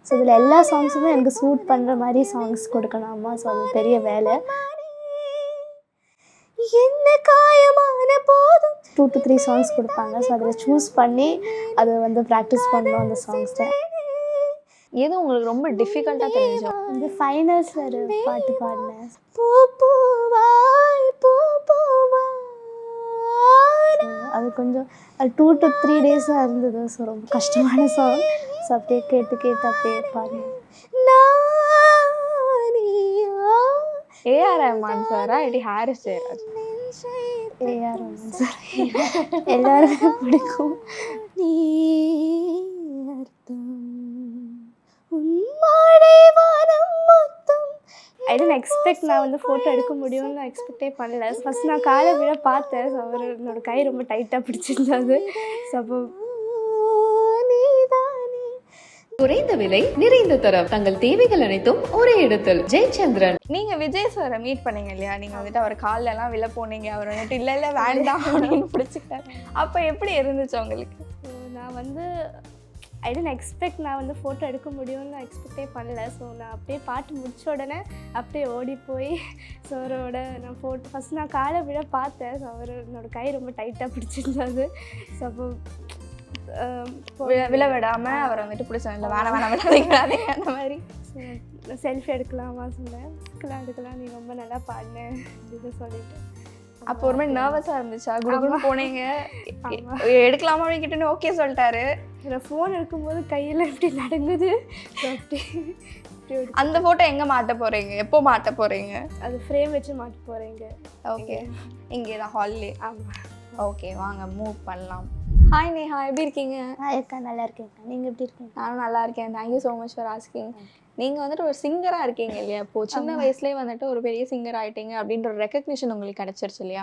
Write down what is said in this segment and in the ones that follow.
So இதில் எல்லா சாங்ஸுமே எனக்கு சூட் பண்ணுற மாதிரி சாங்ஸ் கொடுக்கணும் அம்மா. ஸோ அது பெரிய வேலை. என்ன காயமான போதும் 2 to 3 சாங்ஸ் கொடுப்பாங்க. ஸோ அதில் சூஸ் பண்ணி அதை வந்து ப்ராக்டிஸ் பண்ணணும் அந்த சாங்ஸை. எது உங்களுக்கு ரொம்ப டிஃபிகல்ட்டாக தெரிஞ்சோ? வந்து ஃபைனல்ஸில் ஒரு பாட்டு பாடினேன். பூ பூவாய் பூ பூவாய். அது கொஞ்சம் அது 2 to 3 டேஸாக இருந்தது. ஸோ ரொம்ப கஷ்டமான சாங். ஸோ அப்படியே கேட்டு கேட்டு அப்படியே பாடினேன். ஏஆர் ரஹ்மான் சாரா இல்லாட்டி ஹாரிஸ் ஜெயராஜ்? ஏஆர் ரஹ்மான் சார் எல்லாருமே பிடிக்கும். நீ ஐ டோன்ட் எக்ஸ்பெக்ட் நான் வந்து ஃபோட்டோ எடுக்க முடியும்னு நான் எக்ஸ்பெக்டே பண்ணல. ஃபஸ்ட் நான் காலை விட பார்த்தேன். ஸோ அவர் என்னோட கை ரொம்ப டைட்டாக பிடிச்சிருந்தது. ஸோ அப்போ குறைந்த விலை நிறைந்த தரம் தங்கள் தேவைகள் அனைத்தும் ஒரே இடத்தில். ஜெயச்சந்திரன். நீங்க விஜய் சாரை மீட் பண்ணீங்க இல்லையா? நீங்க வந்துட்டு அவர் கால்ல எல்லாம் விழ போனீங்க. அவர் வந்துட்டு இல்ல இல்ல வேண்டாம் அப்படின்னு பிடிச்சிக்கிட்டாரு. அப்ப எப்படி இருந்துச்சு உங்களுக்கு? நான் வந்து ஐ டோன்ட் எக்ஸ்பெக்ட் நான் வந்து ஃபோட்டோ எடுக்க முடியும்னு நான் எக்ஸ்பெக்டே பண்ணல. ஸோ நான் அப்படியே பாட்டு முடிச்ச உடனே அப்படியே ஓடி போய் சாரோட நான் ஃபோட்டோ ஃபஸ்ட் நான் காலை விட பார்த்தேன். ஸோ அவர் என்னோட கை ரொம்ப டைட்டாக பிடிச்சிருந்தது. ஸோ அப்போ விழ விடாம அவர் வந்துட்டு பிடிச்சோம் இல்லை வேணாம் வேணாம் விடாதீங்க அந்த மாதிரி. செல்ஃபி எடுக்கலாமா சொன்னேன். எடுக்கலாம் நீ ரொம்ப நல்லா பாடினேன் அப்படின்னு சொல்லிட்டு. அப்போ ஒரு மாதிரி நர்வஸாக இருந்துச்சா? குடுகுடுன்னு போனீங்க எடுக்கலாமா அப்படின்னு கிட்டே ஓகே சொல்லிட்டாரு. நான் ஃபோன் எடுக்கும்போது கையில் இப்படி நடங்குது. அந்த ஃபோட்டோ எங்கே மாட்ட போகிறீங்க? எப்போ மாட்ட போகிறீங்க? அது ஃப்ரேம் வச்சு மாட்ட போகிறீங்க. ஓகே இங்கே தான் ஹால்லே. ஆமாம். ஓகே வாங்க மூவ் பண்ணலாம். ஹாய் நேஹா, எப்படி இருக்கீங்க? ஹாய் அக்கா, நல்லா இருக்கேன்க்கா. நீங்கள் எப்படி இருக்கீங்க? நானும் நல்லா இருக்கேன். Thank you so much for asking. நீங்கள் வந்துட்டு ஒரு சிங்கராக இருக்கீங்க இல்லையா? இப்போது சின்ன வயசுலேயே வந்துட்டு ஒரு பெரிய சிங்கர் ஆகிட்டீங்க அப்படின்ற ஒரு ரெக்கக்னிஷன் உங்களுக்கு கிடச்சிருச்சு இல்லையா?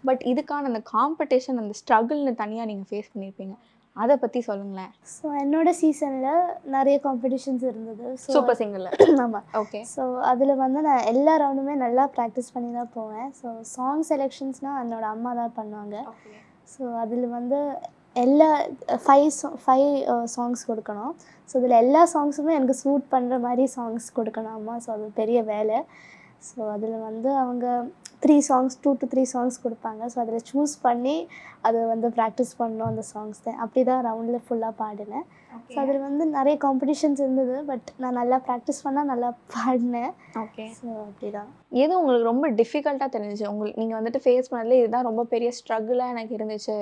பட் இதுக்கான அந்த காம்படிஷன் அந்த ஸ்ட்ரகிள்னு தனியாக நீங்கள் ஃபேஸ் பண்ணியிருப்பீங்க. அதை பற்றி சொல்லுங்களேன். ஸோ என்னோடய சீசனில் நிறைய காம்படிஷன்ஸ் இருந்தது. சூப்பர் சிங்கரில். ஆமாம். ஓகே. ஸோ அதில் வந்து நான் எல்லா ரவுண்டுமே நல்லா ப்ராக்டிஸ் பண்ணி தான் போவேன். ஸோ சாங் செலெக்ஷன்ஸ்னால் என்னோடய அம்மா தான் பண்ணுவாங்க. ஸோ அதில் வந்து எல்லா 5 சாங்ஸ் கொடுக்கணும். ஸோ இதில் எல்லா சாங்ஸுமே எனக்கு சூட் பண்ணுற மாதிரி சாங்ஸ் கொடுக்கணும் அம்மா. ஸோ அது பெரிய வேலை. ஸோ அதில் வந்து அவங்க 2 to 3 சாங்ஸ் கொடுப்பாங்க. ஸோ அதில் சூஸ் பண்ணி அதை வந்து ப்ராக்டிஸ் பண்ணணும் அந்த சாங்ஸ் தான். அப்படி தான் ரவுண்டில் ஃபுல்லாக பாடினேன். ஸோ அதில் வந்து நிறைய காம்படிஷன்ஸ் இருந்தது. பட் நான் நல்லா ப்ராக்டிஸ் பண்ணால் நல்லா பாடினேன். ஓகே. ஸோ அப்படி தான். எது உங்களுக்கு ரொம்ப டிஃபிகல்ட்டாக தெரிஞ்சிச்சு? உங்களுக்கு நீங்கள் வந்துட்டு ஃபேஸ் பண்ணதுல இதுதான் ரொம்ப பெரிய ஸ்ட்ரகிளாக எனக்கு இருந்துச்சு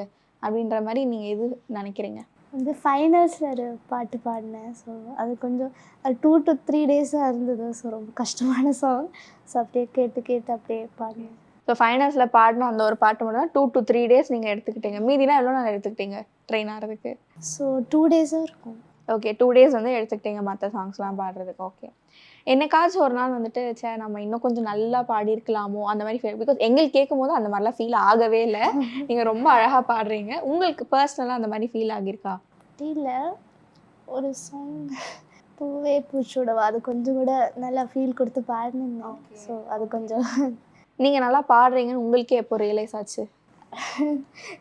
அப்படின்ற மாதிரி நீங்கள் எது நினைக்கிறீங்க? வந்து ஃபைனல்ஸில் ஒரு பாட்டு பாடினேன். ஸோ அது கொஞ்சம் அது 2 to 3 டேஸாக இருந்தது. ஸோ ரொம்ப கஷ்டமான சாங். ஸோ அப்படியே கேட்டு கேட்டு அப்படியே பாடினேன். ஸோ ஃபைனல்ஸில் பாடின அந்த ஒரு பாட்டு மட்டும் தான் 2 to 3 டேஸ் நீங்கள் எடுத்துக்கிட்டீங்க. மீதினா எவ்வளோ நாள் எடுத்துக்கிட்டீங்க ட்ரெயின் ஆகிறதுக்கு? ஸோ 2 டேஸாக இருக்கும். ஓகே, 2 டேஸ் வந்து எடுத்துக்கிட்டீங்க மற்ற சாங்ஸ்லாம் பாடுறதுக்கு. ஓகே. என்னைக்காச்சும் ஒரு நாள் வந்துட்டு சே நம்ம இன்னும் கொஞ்சம் நல்லா பாடியிருக்கலாமோ அந்த மாதிரி ஃபீல்? பிகாஸ் எங்களுக்கு கேட்கும் போது அந்த மாதிரிலாம் ஃபீல் ஆகவே இல்லை. நீங்கள் ரொம்ப அழகாக பாடுறீங்க. உங்களுக்கு பர்சனலாக அந்த மாதிரி ஃபீல் ஆகியிருக்கா? இல்லை, ஒரு சாங் பூவே பூச்சோடவா அது கொஞ்சம் கூட நல்லா ஃபீல் கொடுத்து பாடினேன். ஸோ அது கொஞ்சம் நீங்கள் நல்லா பாடுறீங்கன்னு உங்களுக்கே எப்போ ரியலைஸ் ஆச்சு?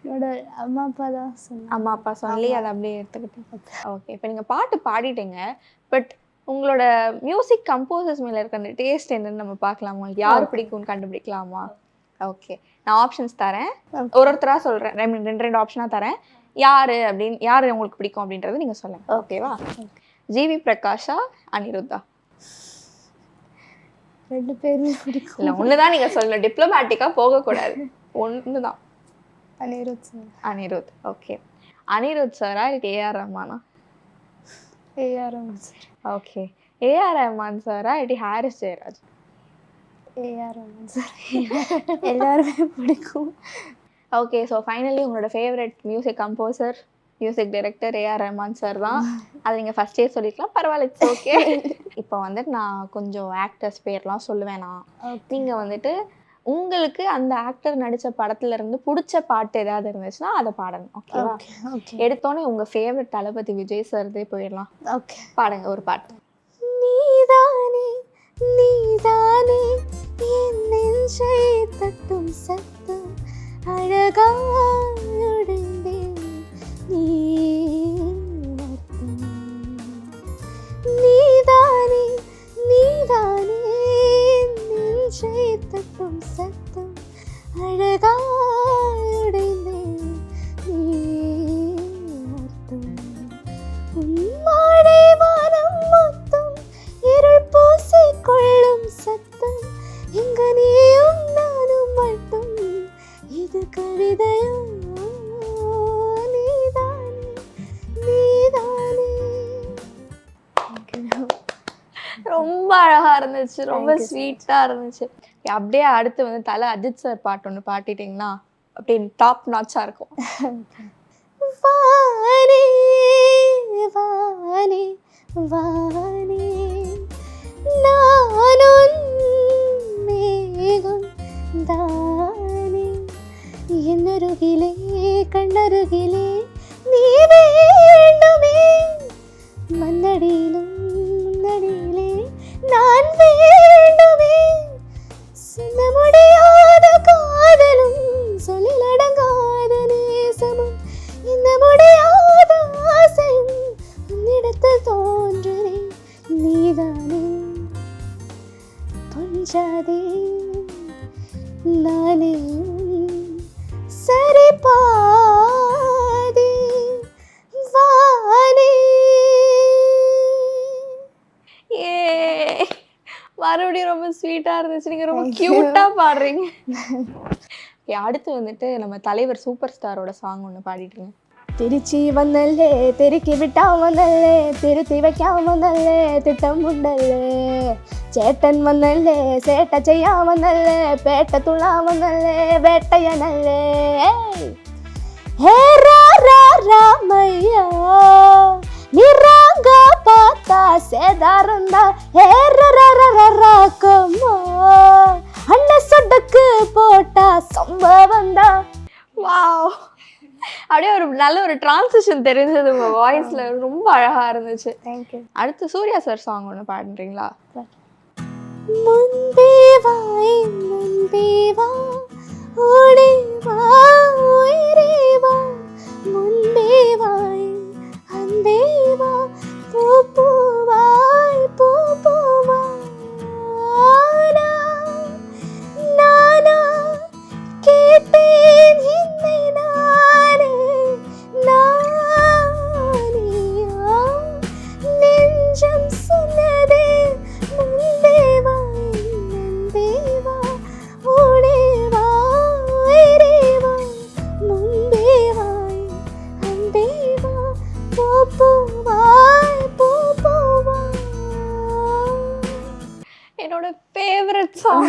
என்னோட அம்மா அப்பா தான் சொன்னாங்க. அம்மா அப்பா சொல்லி அதை அப்படியே எடுத்துக்கிட்டேன். ஓகே. இப்போ நீங்கள் பாட்டு பாடிட்டீங்க. பட் உங்களோட மியூசிக் கம்போசர்ஸ் மேலே இருக்க அந்த டேஸ்ட் என்னன்னு நம்ம பார்க்கலாமா? உங்களுக்கு யார் பிடிக்கும்னு கண்டுபிடிக்கலாமா? ஓகே, நான் ஆப்ஷன்ஸ் தரேன். ஒருத்தராக சொல்கிறேன். 2 ஆப்ஷனாக தரேன். யார் உங்களுக்கு பிடிக்கும் அப்படின்றது நீங்கள் சொல்லுங்கள். ஓகேவா? ஜிவி பிரகாஷா, அனிருத்தா? 2 பேருமே பிடிக்கும். இல்லை, ஒன்று தான் நீங்கள் சொல்லணும். டிப்ளமேட்டிக்காக போகக்கூடாது. ஒன்று தான். அனிருத் சார். அனிருத். ஓகே. அனிருத் சாரா இல்லை ஏஆர் ரஹ்மானா? AR Rahman sir. Okay. AR Rahman சாரா இல்லை ஹாரிஸ் ஜெயராஜ்? AR Rahman sir. எல்லாருமே பிடிக்கும். ஓகே. ஸோ ஃபைனலி உங்களோட favourite music composer, music director AR Rahman sir தான். அது நீங்கள் ஃபஸ்ட்டே சொல்லிக்கலாம், பரவாயில்ல, இட்ஸ் ஓகே. இப்போ வந்துட்டு நான் கொஞ்சம் ஆக்டர்ஸ் பேர்லாம் சொல்லுவேன். நீங்கள் வந்துட்டு உங்களுக்கு அந்த ஆக்டர் நடித்த படத்துல இருந்து பிடிச்ச பாட்டு ஏதாவது இருந்துச்சுன்னா அதை பாடணும். ஓகேவா? எடுத்தோன்னே உங்கள் ஃபேவரட் தளபதி விஜய் சார்தே போயிடலாம். ஓகே, பாடுங்க ஒரு பாட்டு. நீதானே நீதானே என் நெஞ்சை தட்டும் சத்தம் அழகாயுடந்தேன் நீ மட்டும் சத்தம் அழகாயுடைந்தேன் நீ அர்த்தம் உம்மாடை வானம் மொத்தம் இருள் பூசிக்கொள்ளும் சத்தம் இங்கு நீயும் நானும் மட்டும் இது கவிதையா நீதானே நீதானே. ரொம்ப அழகா இருந்துச்சு, ரொம்ப ஸ்வீட்டா இருந்துச்சு. அப்படியே அடுத்து வந்து தலை அஜித் சார் பாட்டு ஒன்று பாட்டிட்டீங்கன்னா அப்படியே டாப் நாச்சா இருக்கும். வானே வானே வானே நானும் மேகம் தானே என்னருகிலே கண்ணருகிலே நீ வேண்டுமே மண்ணடியிலும் முன்னடியிலே நான் வேண்டுமே சொல்ல முடியாத காதலும் சொல்லிலடங்காத நேசமும் இந்த முடியாத ஆசையும் உன்னிடத்தில் தோன்றுதே நீதானே கொஞ்சாதே நானே சரி பாதி வானே. ஏ மறுபடியும் ரொம்ப ஸ்வீட்டா இருந்துச்சு, நீங்க ரொம்ப கியூட்டா பாடுறீங்க. Okay, அடுத்து வந்துட்டு நம்ம தலைவர் சூப்பர் ஸ்டாரோட சாங் ஒன்று பாடிட்டுருங்க. திருச்சி வந்தல்லே தெருக்கி விட்டா வந்தல்லே திருத்தி வைக்காம வந்தல்லே திட்டம் உண்டல்லே சேட்டன் வந்தல்லே சேட்டை செய்யா வந்தல்லே பேட்டை துளா வந்தல்லே வேட்டைய நல்லே ஹே ரா ரா ராமையா நிறாங்க பார்த்தா சேதாரந்தா ஹே ராக்கம்மா அண்ண சொடக்கு போட்டா சம்பவந்தா. வாவ், அப்படியே ஒரு நல்ல ஒரு டிரான்சிஷன் தெரிஞ்சது உங்க வாய்ஸ்ல, ரொம்ப அழகா இருந்துச்சு. தேங்க்யூ. அடுத்து சூர்யா சார் சாங் ஒன்று பாடுறீங்களா? முன்பே வா ஓடி வா உயிரே வா முன்பே வாய் அன்பே வா பூ பூவாய் பூ பூவாய் நானா கேட்டேன் என்னை நானே நானியா நெஞ்சம் சொன்னதே முன்பே வா நன்பே வா ஓடே வா உயிரே வா முன்பே வாய் அன்பே வா பூ பூவாய் பூ பூவாய். என்னோட favourite song.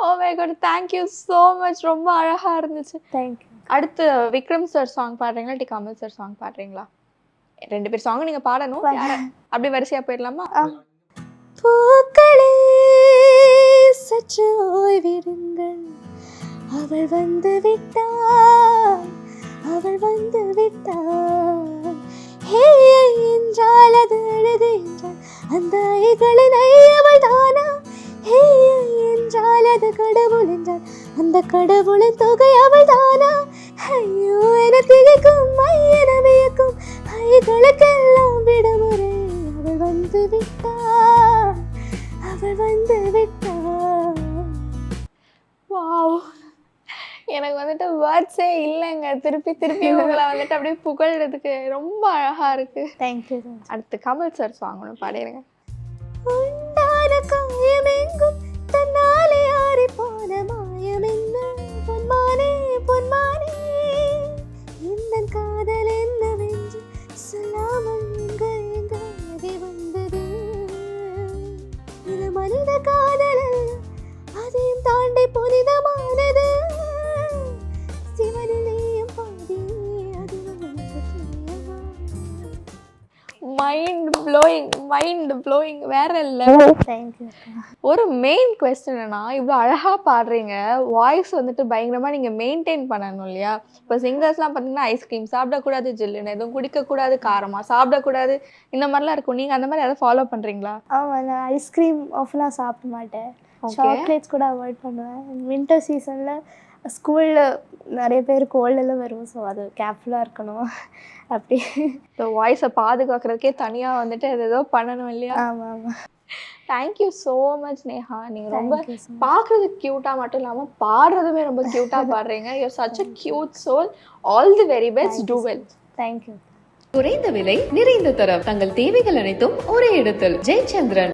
Oh my God, thank you so much, ரொம்ப அழகா இருந்துச்சு. தேங்க்யூ. அடுத்து விக்ரம் சார் சாங் பாடுறீங்களா இல்லை கமல் சார் சாங் பாடுறீங்களா? 2 பேர் சாங் நீங்க பாடணும். அப்படி வரிசையா போயிடலாமா? பூக்களே சற்று ஓய்விடுங்கள் அவள் வந்து விட்டாள் அவள் வந்து விட்டாள் ஹே என்றால் அது அழகு என்றால் அந்த ஐகளின் ஐயவள் தானா ஹே என்றால் அது கடவுள் என்றால் அந்த கடவுளின் தொகை அவள் தானா ஐயோ என திகைக்கும் மையன வியக்கும் ஐகளுக்கெல்லாம் விடுமுறை அவள் வந்து விட்டாள் அவள் வந்து விட்டாள். வாவ், எனக்கு வந்துட்டு வேர்ட்ஸே இல்லைங்க. திருப்பி திருப்பி உங்களை வந்துட்டு அப்படியே புகழ்றதுக்கு ரொம்ப அழகா இருக்கு. தேங்க்யூ. அடுத்து கமல் சார் சாங் ஒன்று பாடிடுங்க. உண்டான காயமெங்கும் தன்னாலே ஆறி போன மாயமென்ன பொன்மானே பொன்மானே இந்த காதல் என்னவென்று சொல்லாமல் எங்க எங்க ஆகி வந்தது இது மனித காதல் அல்ல அதையும் தாண்டி புனிதமானது சிவனிலேயும் பாதி அது நமக்கு புரியவா. மைண்ட் ப்ளோயிங் வேற லெவல். தேங்க்யூ. ஒரு மெயின் கொஸ்டின் என்னன்னா, இவ்வளோ அழகா பாடுறீங்க, வாய்ஸ் வந்துட்டு பயங்கரமா நீங்க மெயின்டைன் பண்ணணும் இல்லையா? இப்போ சிங்கர்ஸ்லாம் பார்த்தீங்கன்னா ஐஸ்கிரீம் சாப்பிடக்கூடாது, ஜில்லுன்னு எதுவும் குடிக்கக்கூடாது, காரமாக சாப்பிடக்கூடாது, இந்த மாதிரிலாம் இருக்கும். நீங்க அந்த மாதிரி எதாவது ஃபாலோ பண்றீங்களா? ஆமாம், நான் ஐஸ்கிரீம் ஆஃப்லாம் சாப்பிட மாட்டேன். சாக்லேட்ஸ் கூட அவாய்ட் பண்ணுவேன். வின்டர் சீசனில் ஸ்கூலில் நிறைய பேர் கோல்டெல்லாம் வரும், ஸோ அது கேர்ஃபுல்லாக இருக்கணும். அப்படி ஸோ வாய்ஸை பாதுகாக்கிறதுக்கே தனியாக வந்துட்டு அது ஏதோ பண்ணணும் இல்லையா? ஆமாம் ஆமாம். Thank you so much Neha. நீங்கள் ரொம்ப Thank you so much. பார்க்குறதுக்கு க்யூட்டாக மட்டும் இல்லாமல் பாடுறதுமே ரொம்ப க்யூட்டாக பாடுறீங்க. Your such a cute soul. All the very best. Do well. Thank you. குறைந்த விலை நிறைந்த தரம் தங்கள் தேவைகள் அனைத்தும் ஒரே இடத்தில் ஜெயச்சந்திரன்.